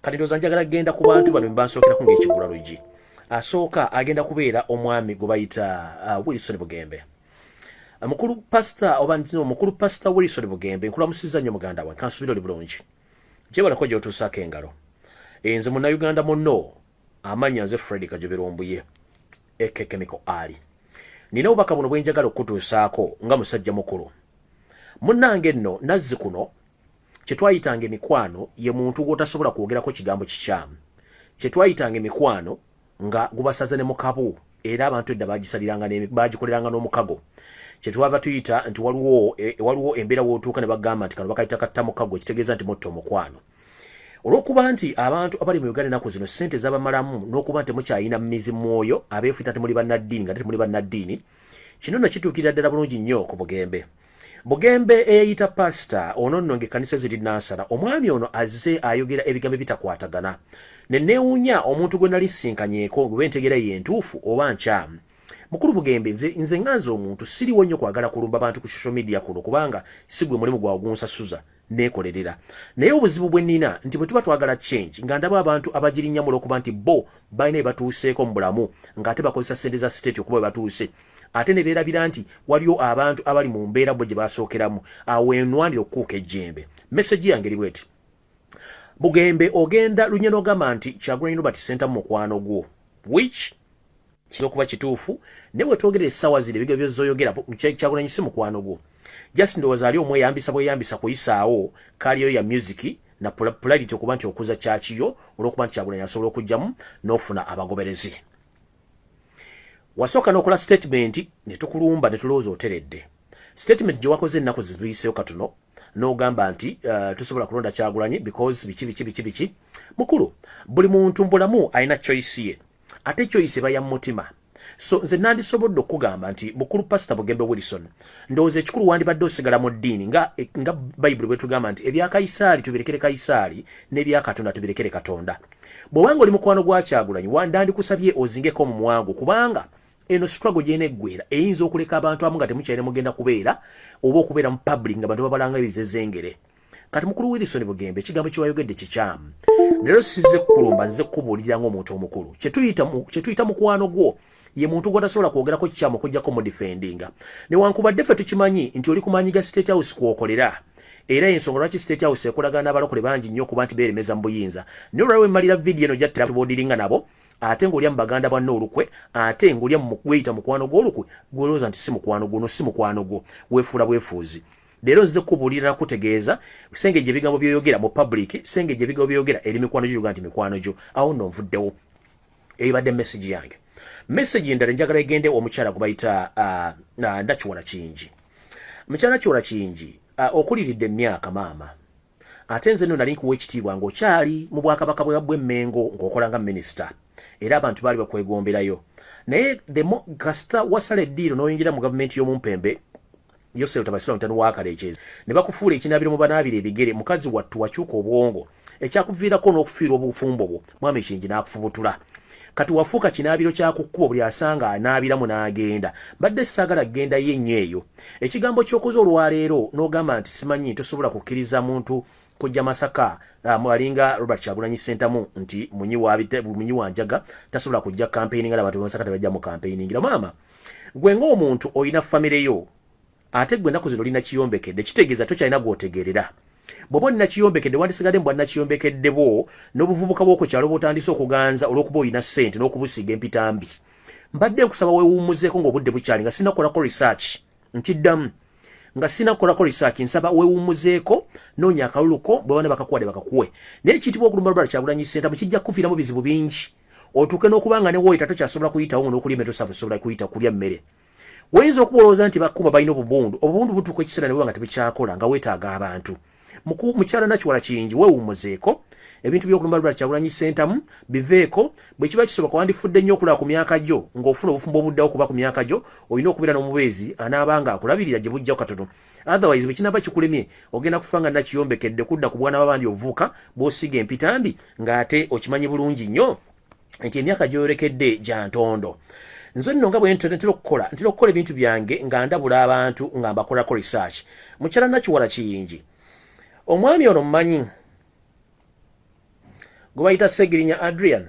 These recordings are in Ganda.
kati ndoza njagala genda ku bantu bano mbansokera ku ng'ekigula lugi asooka agenda kubeera omwami gwe bayita Wilson Bugembe. Mukulu pastor oba ntino mukulu pastor Wilson Bugembe nkulamusiza nnyo muganda wange kansubira oli bulungi gyebalako gy'otuusaako engalo nze munnayuganda munno amanya nze Fred Kajoberombuye ekekemiko ali nina obubaka buno bwe njagala okutuusaako nga musajja mukulu munnange nno nazzi kuno kye twayitanga emikwano ye muntu gw'otasobola kwogerako kigambo kikyamu kye twayitanga emikwano nga gubasaza ne mukabu era abantu edda bagikoleranga n'omukago kye twava tuyita nti waliwo embeera w'otuuka ne bagamba nti kano bakayita katta mukago ekitegeeza nti mutto omukwano olw'okuba nti abantu abali mu Uganda ennaku zino ssente zabamalamu n'okuba nti mukyayina mmizi mwoyo abeefuita temuli bannaddiini nga temuli bannaddiini kino nno kituukirira ddala bulungi nnyo ku Bugembe eyayita pasita ono nno ng'ekkanisa ziri nansala omwami ono azze ayogera ebigambo bitakwatagana ne neewuunya omuntu gwe nali sinkanyeeko gwe ntegeera ye ntuufu oba nkyamu mukulu Bugembe nze nganze omuntu siriwo nnyo kwagala kulumba abantu ku social media kuno kubanga si gwe mulimu gwawe gunsasuza neekolerera naye obuzibu bwe nnina nti bwe tuba twagala change nga ndaba abantu abagirinnyamula okuba nti bo balina ebatuuseeko mu bulamu ng'ate bakozesa ssente za state okuba batuuse ate ne beerabira nti waliwo abantu abali mu mbeera bwe gye baasookeramu awo enwandira okukuuka ejjembe message yange eri bweti Bugembe ogenda lunye n'ogamba nti Kyagulanyi Robert Center mu mukwano gwo which kizokuba kituufu ne bwe twogerera essaawa ziri ebigambo by'ozoyogera Kyagulanyi si mukwano gwo just ndowooza ali omweyambisa bweyambisa kuyisaawo kaliyo ya music na popularity okuba nti okuza kyakiyo olw'okuba nti Kyagulanyi asobola okugyamu n'ofuna abagoberezi wasooka n'okola statement ne tukulumba ne tulowooza oteredde statement gye wakoze ennaku zibiyiseeyo katono n'ogamba nti tusobola kulonda Kyagulanyi because biki mukulu buli muntu mbulamu alina choice ye ate choice eba ya mutima so nze nandisobodde okugamba nti bukulu pastor Bugembe Wilson ndowooza ekikulu wandibadde osigala mu ddiini nga Bayibuli bwe tugamba nti ebya Kayisaali tubirekere Kayisaali n'ebya Katonda tubirekere Katonda bw'obanga oli mukwano gwa Kyagulanyi wandandikusabye ozingeko mu mwangu kubanga eno struggle gyena eggwera eyinza okuleka abantu amu nga temukyayina mugenda kubeera oba okubeera mu public nga bantu babalanga ebizezengere kati mukulu Wilson Bugembe ekigambo kye wayogedde kikyamu leero sizze kulumba nze kubuulirira ng'omuntu omukulu kye tuyita mukwano gwo ye muntu gw'otasobola kwogerako kikyamu okuggyako mu defendinga newankubadde ffe tukimanyi nti oli kumanyiga State House kwokolera era ensonga lwaki State House ekolagana n'abalokole bangi nnyo okuba nti beeremeza mu buyinza naye olwaliwo emmalira vidiyo eno gyattera tuboodiringa nabo ate ng'olya mu baganda banne olukwe ate ng'olya weyita mukwano gw'olukwe gwolowooza nti si mukwano gwo si mukwano gwo weefuula bwefuuzi leero nze kubuulira nakutegeeza sengejja ebigambo byoyogera mu public sengejja ebigambo byoyogera eri mikwano gyo nti mikwano gyo awo nno nvuddewo ebadde message yange message endala njagala egende omukyala gwe bayita Nakiwala Kiyingi mukyala Nakiwala Kiyingi okuliridde emyaka maama ate nze nno nali nkuwa ekitiibwa ng'okyali mu bwakabaka bw'Emmengo ng'okola nga minisita era abantu baali bakwegomberayo naye kasita wasala eddiiro n'oyingira mu gavumenti y'omumpembe Yosef Tabasira mutano wakaleekeza ne bakufuula ekinaabiro mu banaabira ebigere mukazi wattu wakyuka obwongo ekyakuviirako n'okufiirwa obufumbo bwo mwami Kiyingi n'akufubutula kati wafuuka kinaabiro kyakukkuba buli asanga anaabiramu n'agenda mbadde saagala genda ye nnyo eyo ekigambo ky'okoze olwaleero n'ogamba nti simanyi tosobola kukkiriza muntu kujja Masaka mwalinga Robert Kyagulanyi Center nti munyi wanjaga tasobola kujja campaigning nga abantu Masaka tebajja mu campaigning maama gwe ng'omuntu oyina famire yo ate gwe ennaku zino olina kiyombekedde kitegeeza tokyalina gw'otegeerera bw'oba olina kiyombekedde wandisigadde mbwa nakiyombekedde bwo n'obuvubuka bw'oku kyalo bw'otandise okuganza olw'okuba olina ssente n'okubusiiga empitambi mbadde nkusaba weewuumuzeeko ng'obudde bukyali nga sinakolako research nkiddamu nga sinakolako research nsaba weewuumuzeeko noonya akaluluko bwe bana bakakuwadde bakakuwe naye ekiyitibwa okulumba Robert Kyagulanyi Center kijja kukuviiramu bizibu bingi otuuke n'okubanga ne woyita tokyasobola kuyitawo n'okulya emmere tosobola kuyita kulya mmere wayinza okubolooza nti bakuma balina obubundu butuuka ekiseera ne bweba nga tebikyakola nga weetaaga abantu mukyala Nakiwala Kiyingi weewuumuzeeko ebintu by'okulumba Robert Kyagulanyi Center biveeko bwe kiba kisoboka wandifudde nnyo okulaba ku myaka gyo ng'ofuna obufumbo obuddawo kuba ku myaka gyo olina okubeera n'omubeezi anaabanga akulabirira gye bujjawo katono otherwise bwe kinaaba kikulemye ogenda kufa nga nakiyombekedde kudda ku bwana babandi obuvuka bw'osiga empitambi ng'ate okimanyi bulungi nnyo nti emyaka gy'oyolekedde gya ntondo nzo nno nga bwe ntera okukola ebintu byange nga ndabula abantu nga mbakolako research mukyala Nakiwala Kiyingi omwami ono mmanyi Gwaita Segirinya Adrian.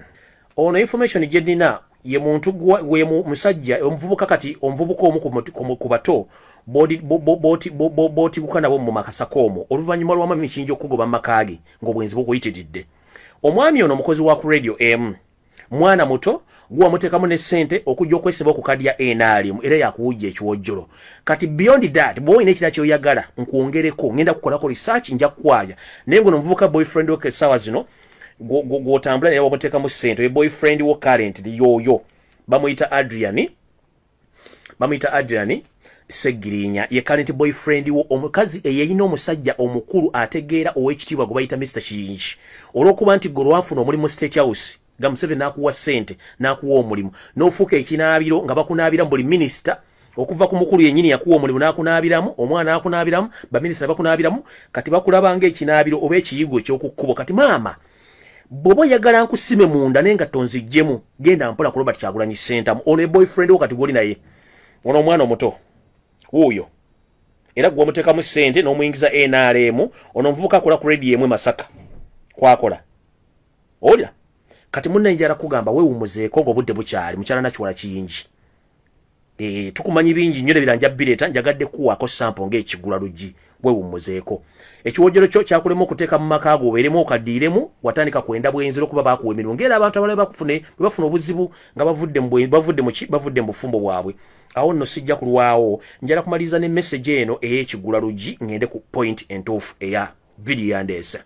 Ono information jedina ye muntu gwe musajja omuvubuka kati omuvubuka omu ku bato boti kukana bo mu makasakoomo oluvanyuma lwa mami kinjo kugoba makagi ng'obwenzi bukuyitiridde. Omwami ono mukozi wa ku radio M mwana muto gwa mutekamu ne sente okujja okwesiba ku kadi ya NRM era yakuwujja ekiwojjolo. Kati beyond that boy ne kira kyoyagala nkuongereko ngenda kukolako research nja kwaya nengo nomuvubuka boyfriend oke sawa zino go tambula ne wabotekamu sente ye boyfriend wo current yoyo bamuyita Adrian Segirinya ye current boyfriend wo omukazi eyeyina omusajja omukulu ategeera owekitiibwa gwe bayita Mr. Kiyingi olwokuba nti golwafuna omulimu State House ga Museveni nakuwa sente nakuwa omulimu n'ofuuka ekinaabiro nga bakunaabiramu buli minister okuva ku mukulu yennyini yakuwa omulimu nakunaabiramu omwana nakunaabiramu baminisita bakunaabiramu kati bakulaba ng'ekinaabiro oba ekiyigo eky'okukkubo kati maama bobo yagala nkusime munda nenga tonzijjemu genda mpola ku Robert Kyagulanyi Center ono boyfriend wo kati goli naye ono omwana omuto wuuyo era gwe mutekamu sente n'omuyingiza NRM ono mvubuka akola ku radio emwe Masaka kwakola olya kati munne njala kugamba weewumuzeeko ng'obudde bukyali mukyala Nakiwala Kiyingi tukumanyi bingi nnyo nebiranja bireta njagadde kuwaako sample ng'ekigula lugi weewumuzeeko ekiwojjolo kyo kyakulema okuteeka mu maka go obeeremu okaddiiremu watandika kwenda bwenziro kuba baakuwa emirimu ng'era abantu abalala bafuna obuzibu nga bavudde mu bufumbo bwabwe awo nno sijja kulwawo njala kumaliza ne message eno ey'ekigula lugi ngende ku point and off eya video yandeesa